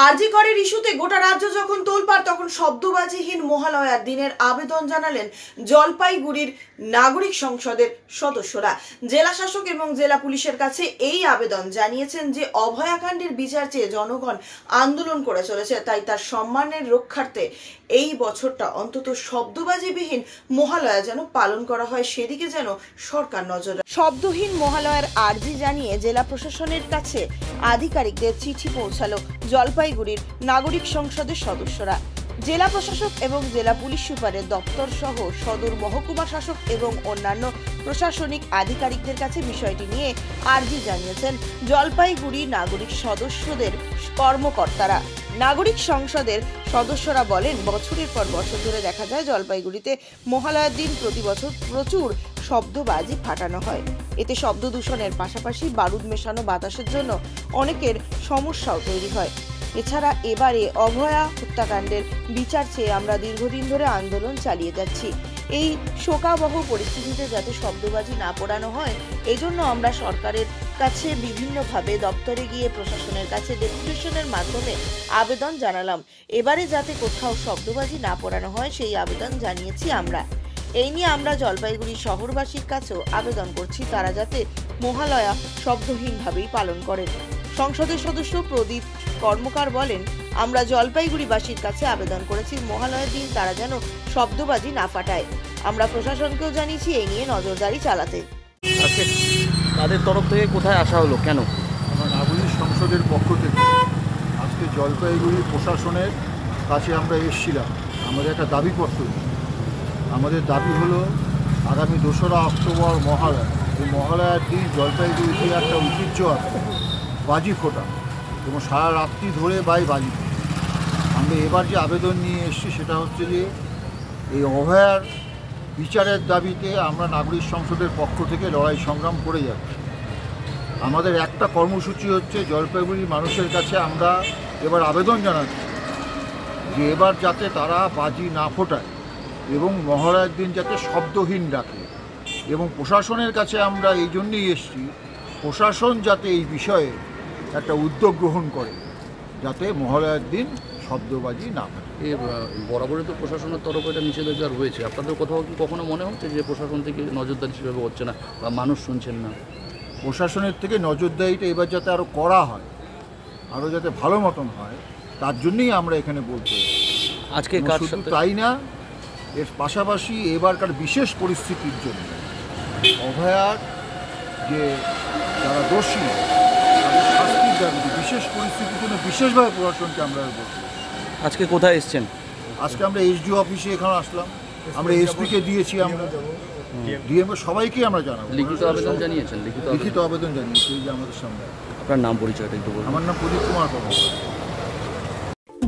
আরজি করের ইস্যুতে গোটা রাজ্য যখন তোলপাড়, তখন শব্দবাজিহীন মহালয়ার দিনের আবেদন জানালেন জলপাইগুড়ির নাগরিক সংসদের সদস্যরা। জেলা শাসক এবং জেলা পুলিশের কাছে এই আবেদন জানিয়েছেন যে অভয়াকাণ্ডের বিচার চেয়ে জনগণ আন্দোলন করে চলেছে, তাই তার সম্মানের রক্ষার্থে এই বছরটা অন্তত শব্দবাজিবিহীন মহালয়া যেন পালন করা হয়, সেদিকে যেন সরকার নজর রাখে। শব্দহীন মহালয়ার আর্জি জানিয়ে জেলা প্রশাসনের কাছে আধিকারিকদের চিঠি পৌঁছালো জলপাইগুড়ির নাগরিক সংসদের সদস্যরা। জেলা প্রশাসক এবং জেলা পুলিশ সুপারের দপ্তর সহ সদর মহকুমা শাসক এবং অন্যান্য প্রশাসনিক আধিকারিকদের কাছে বিষয়টি নিয়ে আর্জি জানিয়েছেন জলপাইগুড়ি নাগরিক সদস্যদের কর্মকর্তারা। নাগরিক সংসদের সদস্যরা বলেন, বছরের পর বছর ধরে দেখা যায় জলপাইগুড়িতে মহালয়ার দিন প্রতি বছর প্রচুর শব্দবাজি ফাটানো হয়। এতে শব্দ দূষণের পাশাপাশি বারুদ মেশানো বাতাসের জন্য অনেকের সমস্যাও তৈরি হয়। এছাড়া এবারে অভয়া হত্যাকাণ্ডের বিচার চেয়ে আমরা দীর্ঘদিন ধরে আন্দোলন চালিয়ে যাচ্ছি। এই শোকাবহ পরিস্থিতিতে যাতে শব্দবাজি না পোড়ানো হয়, এজন্য আমরা সরকারের কাছে বিভিন্নভাবে দপ্তরে গিয়ে প্রশাসনের কাছে ডেপুটেশনের মাধ্যমে আবেদন জানালাম। এবারে যাতে কোথাও শব্দবাজি না পোড়ানো হয় সেই আবেদন জানিয়েছি আমরা। এই নিয়ে আমরা জলপাইগুড়ি শহরবাসীর কাছেও আবেদন করছি, তারা যাতে মহালয়া শব্দহীনভাবেই পালন করেন। সংসদের সদস্য প্রদীপ কর্মকার বলেন, আমরা জলপাইগুড়িবাসীর কাছে আবেদন করেছি মহালয়ার দিন তারা যেন শব্দবাজি না ফাটায়। আমরা প্রশাসনকেও জানিয়েছি এই নিয়ে নজরদারি চালাতে। আজকে তাদের তরফ থেকে কোথায় আসা হলো, কেন? আমার নাগরিক সংসদের পক্ষ থেকে আজকে জলপাইগুড়ি প্রশাসনের কাছে আমরা এসেছিলাম আমাদের একটা দাবিপত্র। আমাদের দাবি হলো আগামী 2রা অক্টোবর মহালয়া। এই মহালয়ার দিন জলপাইগুড়িতে একটা ঐতিহ্য আছে বাজি ফোটা, এবং সারা রাত্রি ধরে বাজি ফোটা। আমরা এবার যে আবেদন নিয়ে এসেছি সেটা হচ্ছে যে এই অভয়ার বিচারের দাবিতে আমরা নাগরিক সংসদের পক্ষ থেকে লড়াই সংগ্রাম করে যাচ্ছি। আমাদের একটা কর্মসূচি হচ্ছে জলপাইগুড়ির মানুষের কাছে আমরা এবার আবেদন জানাচ্ছি যে এবার যাতে তারা বাজি না ফোটায় এবং মহালয়ার দিন যাতে শব্দহীন রাখে। এবং প্রশাসনের কাছে আমরা এই জন্যই এসেছি, প্রশাসন যাতে এই বিষয়ে একটা উদ্যোগ গ্রহণ করে যাতে মহালয়ার দিন শব্দবাজি না ফাটে। বরাবরই তো প্রশাসনের তরফে এটা নিষেধাজ্ঞা রয়েছে, আপনাদের কোথাও কি কখনো মনে হচ্ছে যে প্রশাসন থেকে নজরদারি সেভাবে হচ্ছে না বা মানুষ শুনছেন না? প্রশাসনের থেকে নজরদারিটা এবার যাতে আরও করা হয়, আরও যাতে ভালো মতন হয়, তার জন্যই আমরা এখানে বলতে আজকে শুধু তাই না, এর পাশাপাশি এবারকার বিশেষ পরিস্থিতির জন্য অভয়ার যে যারা দোষী তাদের শাস্তির দাবিতে বিশেষ পরিস্থিতির জন্য বিশেষভাবে প্রশাসনকে আমরা বলছি। আজকে কোথায় এসছেন? আজকে আমরা এসডিও অফিসে এখানে আসলাম, আমরা এসপিকে দিয়েছি, আমরা ডিএম সবাইকে আমরা জানাবো। লিখিত আবেদন জানিয়েছেন? লিখিত আবেদন জানিয়েছি এই যে আমাদের সামনে। আপনার নাম পরিচয়টা একটু বলুন। আমার নাম প্রদীপ কুমার কর্মকার।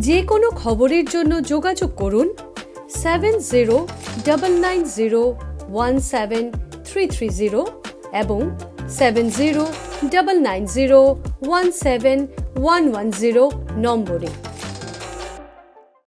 যে কোনো খবরের জন্য যোগাযোগ করুন 7099017330 এবং 7099017110 নম্বরে।